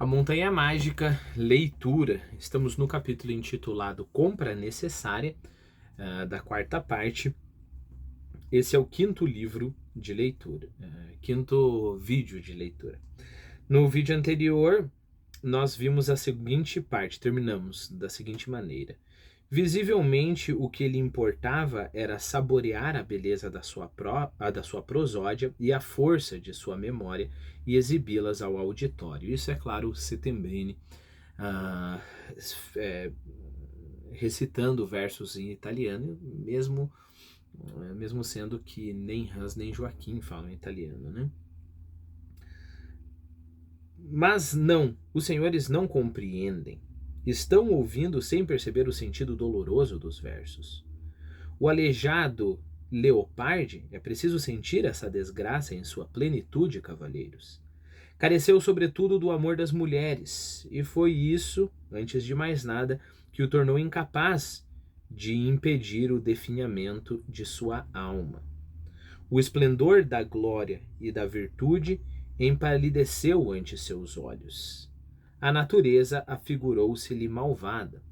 A Montanha Mágica, leitura. Estamos no capítulo intitulado Compra Necessária, da quarta parte. Esse é o quinto livro de leitura, quinto vídeo de leitura. No vídeo anterior, nós vimos a seguinte parte, terminamos da seguinte maneira. Visivelmente, o que lhe importava era saborear a beleza da sua prosódia e a força de sua memória e exibi-las ao auditório. Isso é claro, o Settembrini recitando versos em italiano, mesmo sendo que nem Hans nem Joaquim falam italiano, né? Mas não, os senhores não compreendem. Estão ouvindo sem perceber o sentido doloroso dos versos. O aleijado Leopardi, é preciso sentir essa desgraça em sua plenitude, cavalheiros. Careceu sobretudo do amor das mulheres, e foi isso, antes de mais nada, que o tornou incapaz de impedir o definhamento de sua alma. O esplendor da glória e da virtude empalideceu ante seus olhos. A natureza afigurou-se-lhe malvada.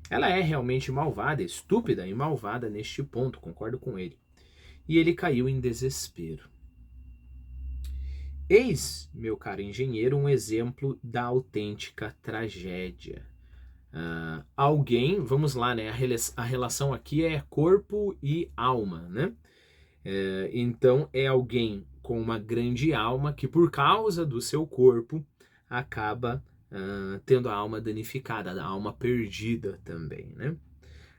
Ela é realmente malvada, estúpida e malvada neste ponto, concordo com ele. E ele caiu em desespero. Eis, meu caro engenheiro, um exemplo da autêntica tragédia. Alguém, vamos lá, né? A relação aqui é corpo e alma, né? Então é alguém com uma grande alma que, por causa do seu corpo, acaba tendo a alma danificada, a alma perdida também, né?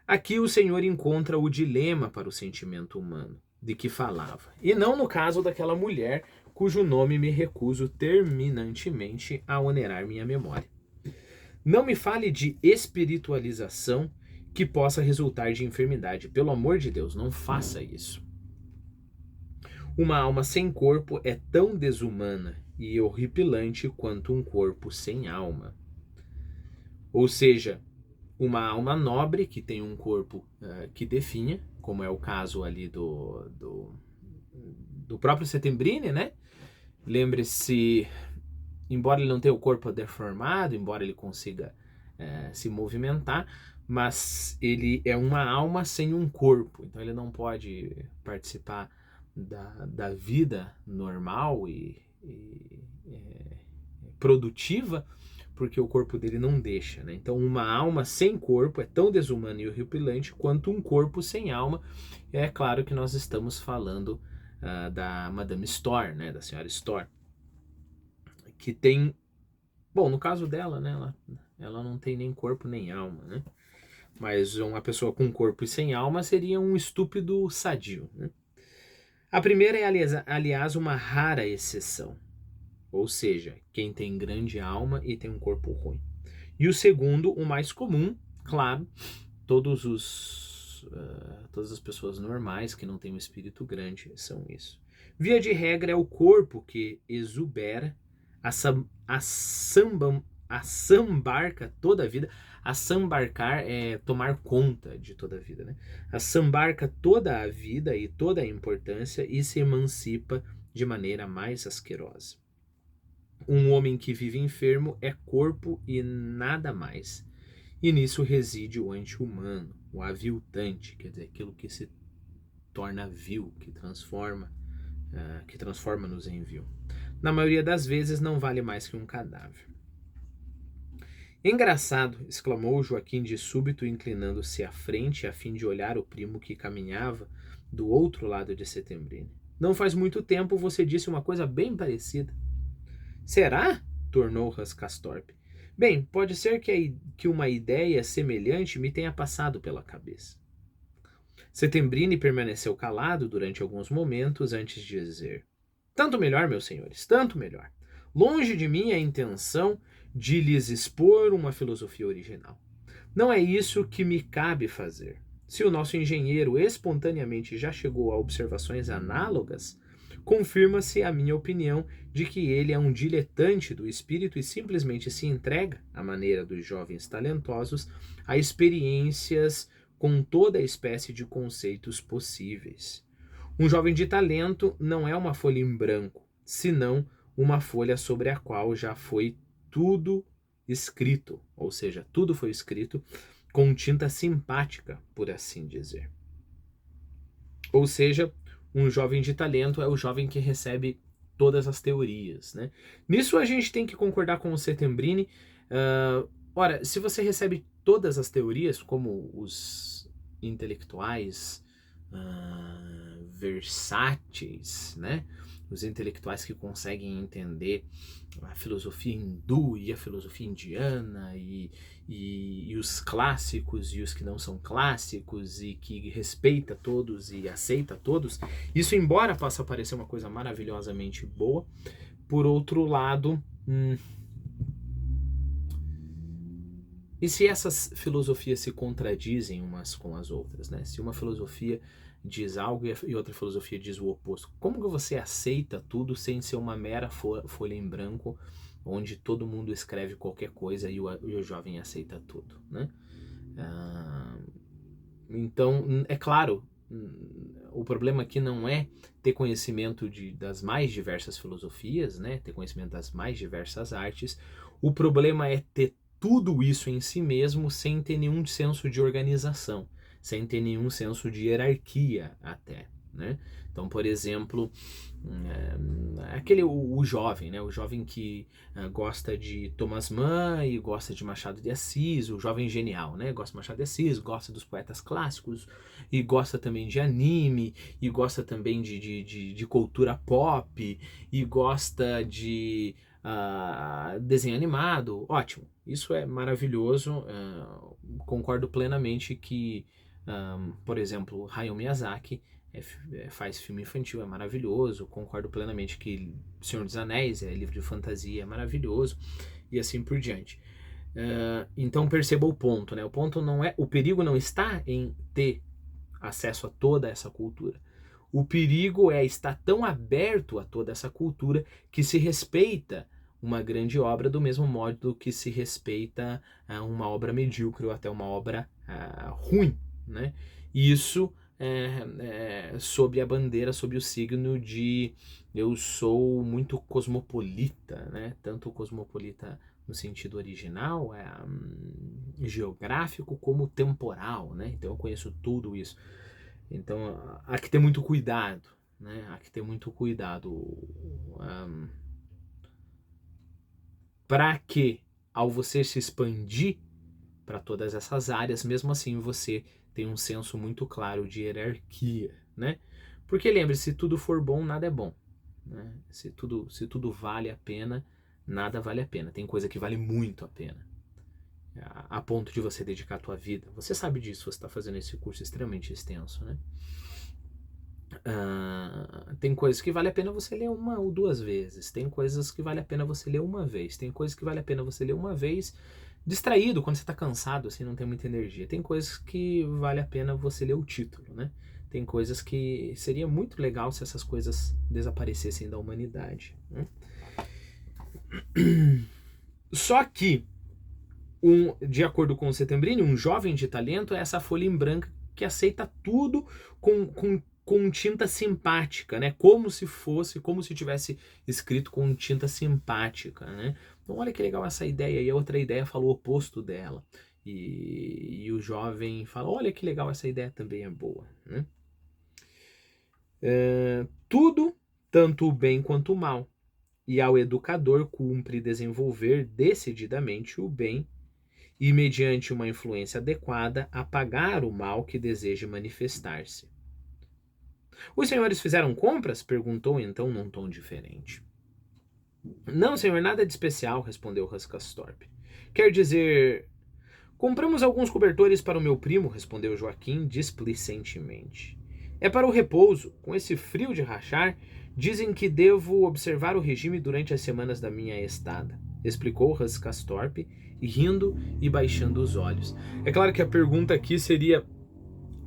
Aqui o Senhor encontra o dilema para o sentimento humano de que falava, e não no caso daquela mulher cujo nome me recuso terminantemente a onerar minha memória. Não me fale de espiritualização que possa resultar de enfermidade. Pelo amor de Deus, não faça isso. Uma alma sem corpo é tão desumana e horripilante quanto um corpo sem alma. Ou seja, uma alma nobre que tem um corpo que definha, como é o caso ali do próprio Settembrini, né? Lembre-se, embora ele não tenha o corpo deformado, embora ele consiga se movimentar, mas ele é uma alma sem um corpo, então ele não pode participar da vida normal e produtiva, porque o corpo dele não deixa, né? Então uma alma sem corpo é tão desumana e horripilante quanto um corpo sem alma. É claro que nós estamos falando da Madame Storr, né? Da senhora Storr, que tem, bom, no caso dela, né? Ela não tem nem corpo nem alma, né? Mas uma pessoa com corpo e sem alma seria um estúpido sadio, né? A primeira é, aliás, uma rara exceção. Ou seja, quem tem grande alma e tem um corpo ruim. E o segundo, o mais comum, claro, todas as pessoas normais que não têm um espírito grande são isso. Via de regra, é o corpo que exubera, assambarca toda a vida. Assambarcar é tomar conta de toda a vida, né? Assambarca toda a vida e toda a importância e se emancipa de maneira mais asquerosa. Um homem que vive enfermo é corpo e nada mais. E nisso reside o anti-humano, o aviltante, quer dizer, aquilo que se torna vil, que transforma-nos em vil. Na maioria das vezes não vale mais que um cadáver. Engraçado, exclamou Joaquim de súbito, inclinando-se à frente a fim de olhar o primo que caminhava do outro lado de Settembrini. Não faz muito tempo você disse uma coisa bem parecida. Será? Tornou Rascastorp. Bem, pode ser que uma ideia semelhante me tenha passado pela cabeça. Settembrini permaneceu calado durante alguns momentos antes de dizer: Tanto melhor, meus senhores, tanto melhor. Longe de mim a intenção de lhes expor uma filosofia original. Não é isso que me cabe fazer. Se o nosso engenheiro espontaneamente já chegou a observações análogas, confirma-se a minha opinião de que ele é um diletante do espírito e simplesmente se entrega, à maneira dos jovens talentosos, a experiências com toda a espécie de conceitos possíveis. Um jovem de talento não é uma folha em branco, senão uma folha sobre a qual já foi tudo escrito, ou seja, tudo foi escrito com tinta simpática, por assim dizer. Ou seja, um jovem de talento é o jovem que recebe todas as teorias, né? Nisso a gente tem que concordar com o Settembrini. Ora, se você recebe todas as teorias, como os intelectuais versáteis, né? Os intelectuais que conseguem entender a filosofia hindu e a filosofia indiana e os clássicos e os que não são clássicos e que respeita todos e aceita todos, isso, embora possa parecer uma coisa maravilhosamente boa, por outro lado, e se essas filosofias se contradizem umas com as outras, né? Se uma filosofia diz algo e outra filosofia diz o oposto, como que você aceita tudo sem ser uma mera folha em branco, onde todo mundo escreve qualquer coisa e o jovem aceita tudo, né? Então, é claro, o problema aqui não é ter conhecimento das mais diversas filosofias, né? Ter conhecimento das mais diversas artes. O problema é ter tudo isso em si mesmo sem ter nenhum senso de organização, sem ter nenhum senso de hierarquia até, né? Então, por exemplo, o jovem, né? O jovem que gosta de Thomas Mann e gosta de Machado de Assis, o jovem genial, né? Gosta de Machado de Assis, gosta dos poetas clássicos e gosta também de anime e gosta também de cultura pop e gosta de desenho animado. Ótimo, isso é maravilhoso. Concordo plenamente que por exemplo, Hayao Miyazaki faz filme infantil, é maravilhoso. Concordo plenamente que Senhor dos Anéis é livro de fantasia, é maravilhoso, e assim por diante. Então perceba o ponto, né? O ponto não é, o perigo não está em ter acesso a toda essa cultura. O perigo é estar tão aberto a toda essa cultura que se respeita uma grande obra do mesmo modo que se respeita uma obra medíocre ou até uma obra ruim, né? Isso sob a bandeira, sob o signo de eu sou muito cosmopolita, né? Tanto cosmopolita no sentido original, geográfico, como temporal, né? Então eu conheço tudo isso. Então há que ter muito cuidado, né? Há que ter muito cuidado para que, ao você se expandir para todas essas áreas, mesmo assim você tem um senso muito claro de hierarquia, né? Porque lembre-se, se tudo for bom, nada é bom, né? Se tudo vale a pena, nada vale a pena. Tem coisa que vale muito a pena, a ponto de você dedicar a tua vida. Você sabe disso, você está fazendo esse curso extremamente extenso, né? Tem coisas que vale a pena você ler uma ou duas vezes, tem coisas que vale a pena você ler uma vez, tem coisas que vale a pena você ler uma vez distraído, quando você está cansado, assim, não tem muita energia. Tem coisas que vale a pena você ler o título, né? Tem coisas que seria muito legal se essas coisas desaparecessem da humanidade, né? Só que, de acordo com o Settembrini, um jovem de talento é essa folha em branco que aceita tudo com tinta simpática, né? Como se tivesse escrito com tinta simpática, né? Então olha que legal essa ideia, e a outra ideia fala o oposto dela. E o jovem fala, olha que legal, essa ideia também é boa, né? Tudo, tanto o bem quanto o mal, e ao educador cumpre desenvolver decididamente o bem e, mediante uma influência adequada, apagar o mal que deseja manifestar-se. Os senhores fizeram compras? Perguntou então num tom diferente. Não, senhor, nada de especial, respondeu Rascastorp. Quer dizer... Compramos alguns cobertores para o meu primo, respondeu Joaquim displicentemente. É para o repouso. Com esse frio de rachar, dizem que devo observar o regime durante as semanas da minha estada, explicou Rascastorp, rindo e baixando os olhos. É claro que a pergunta aqui seria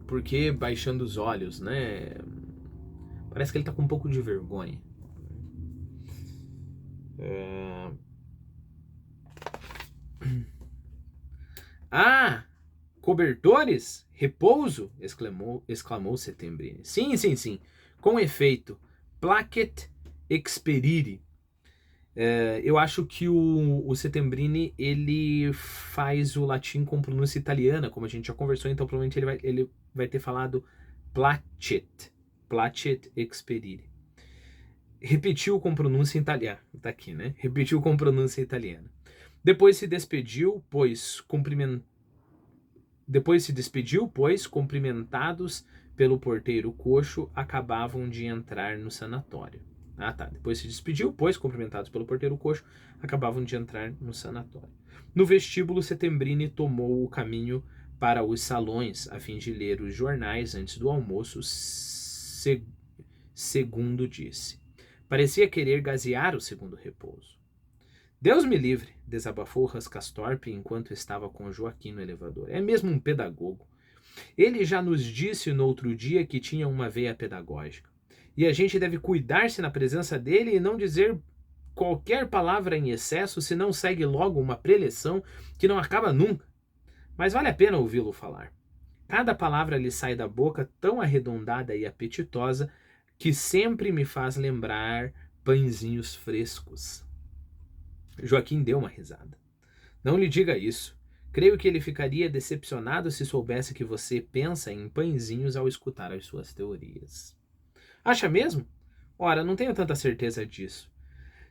por que baixando os olhos, né? Parece que ele está com um pouco de vergonha. Cobertores? Repouso? Exclamou Settembrini. Sim. Com efeito. Placet experire. Eu acho que o Settembrini, ele faz o latim com pronúncia italiana, como a gente já conversou, então provavelmente ele vai ter falado placet expedire. Repetiu com pronúncia italiana, tá aqui, né? Repetiu com pronúncia italiana. Depois se despediu, pois cumprimentados pelo porteiro coxo, acabavam de entrar no sanatório. Ah, tá. Depois se despediu, pois cumprimentados pelo porteiro coxo, acabavam de entrar no sanatório. No vestíbulo, Settembrini tomou o caminho para os salões, a fim de ler os jornais antes do almoço, segundo disse. Parecia querer gazear o segundo repouso. Deus me livre, desabafou Rascastorp enquanto estava com Joaquim no elevador. É mesmo um pedagogo. Ele já nos disse no outro dia que tinha uma veia pedagógica. E a gente deve cuidar-se na presença dele e não dizer qualquer palavra em excesso, senão segue logo uma preleção que não acaba nunca. Mas vale a pena ouvi-lo falar. Cada palavra lhe sai da boca tão arredondada e apetitosa que sempre me faz lembrar pãezinhos frescos. Joaquim deu uma risada. Não lhe diga isso. Creio que ele ficaria decepcionado se soubesse que você pensa em pãezinhos ao escutar as suas teorias. Acha mesmo? Ora, não tenho tanta certeza disso.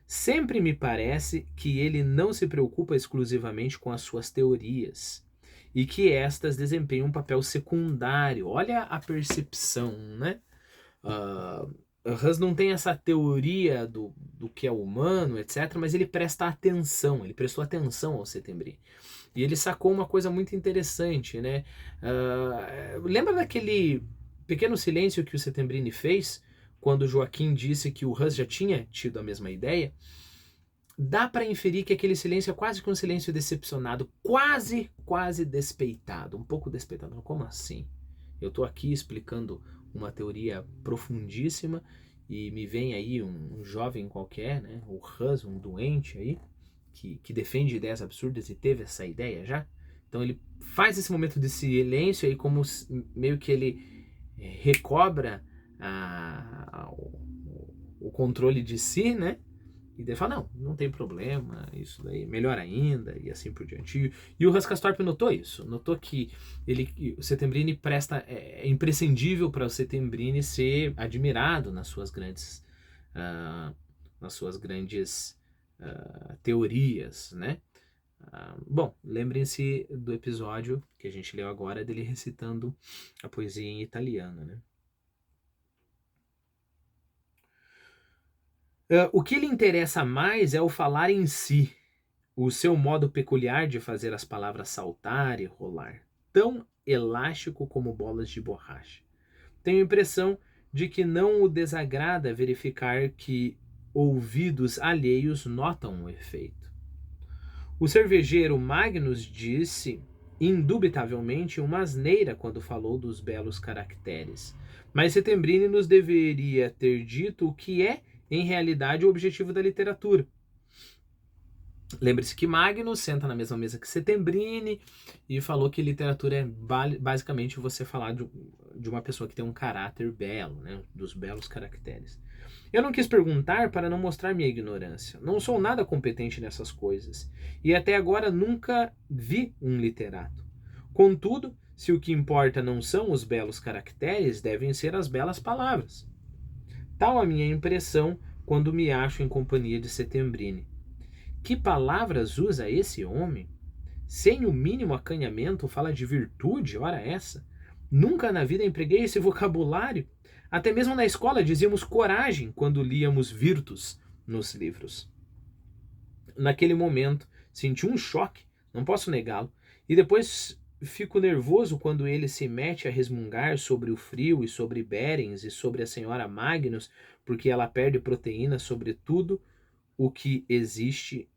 Sempre me parece que ele não se preocupa exclusivamente com as suas teorias e que estas desempenham um papel secundário. Olha a percepção, né? Hus não tem essa teoria do que é humano, etc., mas ele prestou atenção ao Settembrini. E ele sacou uma coisa muito interessante, né? Lembra daquele pequeno silêncio que o Settembrini fez quando Joaquim disse que o Hus já tinha tido a mesma ideia? Dá para inferir que aquele silêncio é quase que um silêncio decepcionado, quase despeitado, um pouco despeitado. Como assim? Eu estou aqui explicando uma teoria profundíssima e me vem aí um jovem qualquer, né, o Hus, um doente aí, que defende ideias absurdas e teve essa ideia já. Então ele faz esse momento de silêncio aí como meio que ele recobra o controle de si, né? E daí fala, não tem problema, isso daí, melhor ainda, e assim por diante. E o Rascastorp notou isso, notou que o Settembrini é imprescindível para o Settembrini ser admirado nas suas grandes teorias, né? Bom, lembrem-se do episódio que a gente leu agora dele recitando a poesia em italiano, né? O que lhe interessa mais é o falar em si, o seu modo peculiar de fazer as palavras saltar e rolar, tão elástico como bolas de borracha. Tenho a impressão de que não o desagrada verificar que ouvidos alheios notam o efeito. O cervejeiro Magnus disse, indubitavelmente, uma asneira quando falou dos belos caracteres, mas Settembrini nos deveria ter dito o que é em realidade o objetivo da literatura. Lembre-se que Magnus senta na mesma mesa que Settembrini e falou que literatura é basicamente você falar de uma pessoa que tem um caráter belo, né? Dos belos caracteres. Eu não quis perguntar para não mostrar minha ignorância. Não sou nada competente nessas coisas e até agora nunca vi um literato. Contudo, se o que importa não são os belos caracteres, devem ser as belas palavras. Tal a minha impressão quando me acho em companhia de Settembrini. Que palavras usa esse homem? Sem o mínimo acanhamento fala de virtude, ora essa. Nunca na vida empreguei esse vocabulário. Até mesmo na escola dizíamos coragem quando líamos virtus nos livros. Naquele momento senti um choque, não posso negá-lo, e depois fico nervoso quando ele se mete a resmungar sobre o frio e sobre Berens e sobre a senhora Magnus, porque ela perde proteína sobre tudo o que existe.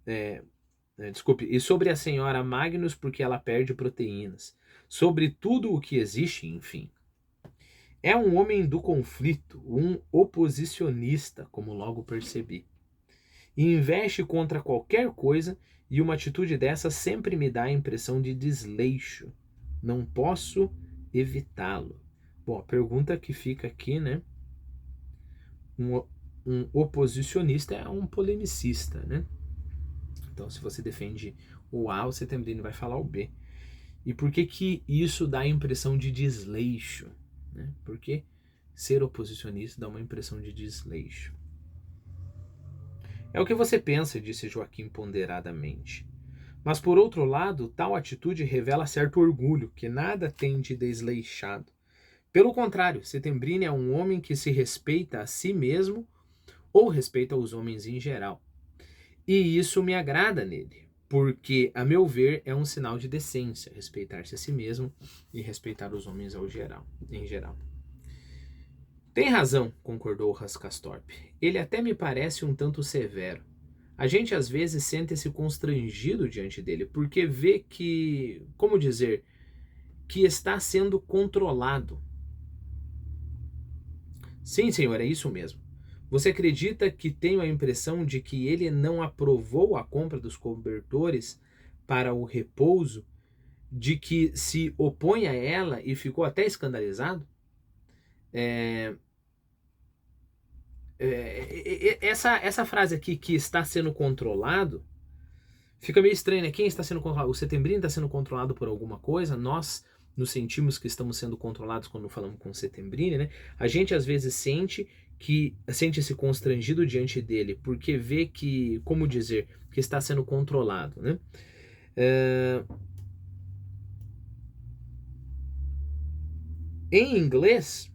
E sobre a senhora Magnus, porque ela perde proteínas. Sobre tudo o que existe, enfim. É um homem do conflito, um oposicionista, como logo percebi. E investe contra qualquer coisa, e uma atitude dessa sempre me dá a impressão de desleixo. Não posso evitá-lo. Bom, a pergunta que fica aqui, né? um oposicionista é um polemicista, né? Então, se você defende o A, o Setembrino vai falar o B. E por que que isso dá a impressão de desleixo? Né? Porque ser oposicionista dá uma impressão de desleixo. É o que você pensa, disse Joaquim ponderadamente. Mas, por outro lado, tal atitude revela certo orgulho, que nada tem de desleixado. Pelo contrário, Setembrino é um homem que se respeita a si mesmo ou respeita os homens em geral. E isso me agrada nele, porque, a meu ver, é um sinal de decência, respeitar-se a si mesmo e respeitar os homens em geral. Tem razão, concordou Rascastorp. Ele até me parece um tanto severo. A gente às vezes sente-se constrangido diante dele, porque vê que, como dizer, que está sendo controlado. Sim, senhor, é isso mesmo. Você acredita que tenho a impressão de que ele não aprovou a compra dos cobertores para o repouso, de que se opõe a ela e ficou até escandalizado? Essa frase aqui, que está sendo controlado, fica meio estranho, né? Quem está sendo controlado? O Setembrino está sendo controlado por alguma coisa? Nós nos sentimos que estamos sendo controlados quando falamos com o Setembrino, né? A gente às vezes sente-se constrangido diante dele, porque vê que, como dizer, que está sendo controlado, né? Em inglês,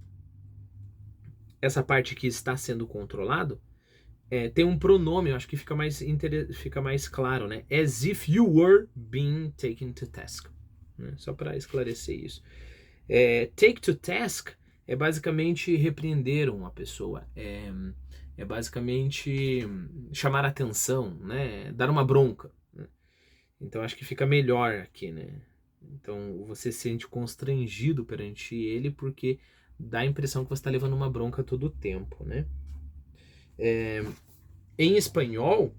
essa parte que está sendo controlado, tem um pronome, eu acho que fica mais claro, né? As if you were being taken to task. Né? Só para esclarecer isso. Take to task é basicamente repreender uma pessoa. É basicamente chamar atenção, né? Dar uma bronca. Né? Então acho que fica melhor aqui, né? Então você se sente constrangido perante ele porque dá a impressão que você está levando uma bronca todo o tempo, né? Em espanhol,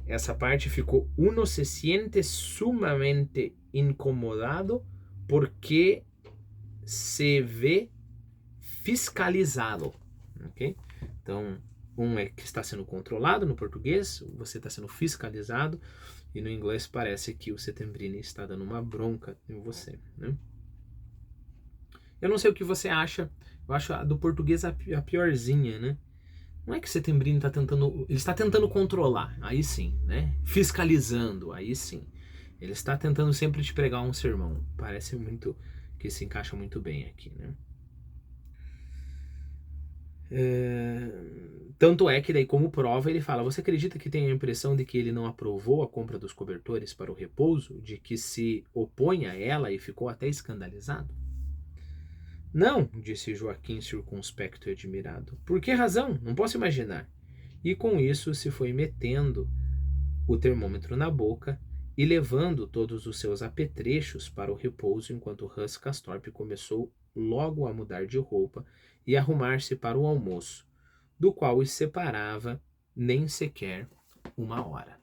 essa parte ficou: uno se siente sumamente incomodado porque se vê fiscalizado, ok? Então, um é que está sendo controlado no português, você está sendo fiscalizado, e no inglês parece que o Setembrino está dando uma bronca em você, né? Eu não sei o que você acha, eu acho a do português a piorzinha, né? Não é que o Setembrino está tentando... Ele está tentando controlar, aí sim, né? Fiscalizando, aí sim. Ele está tentando sempre te pregar um sermão. Parece muito que se encaixa muito bem aqui, né? Tanto é que daí, como prova, ele fala: você acredita que tem a impressão de que ele não aprovou a compra dos cobertores para o repouso? De que se opõe a ela e ficou até escandalizado? Não, disse Joaquim circunspecto e admirado. Por que razão? Não posso imaginar. E com isso se foi metendo o termômetro na boca e levando todos os seus apetrechos para o repouso, enquanto Russ Castorp começou logo a mudar de roupa e arrumar-se para o almoço, do qual os separava nem sequer uma hora.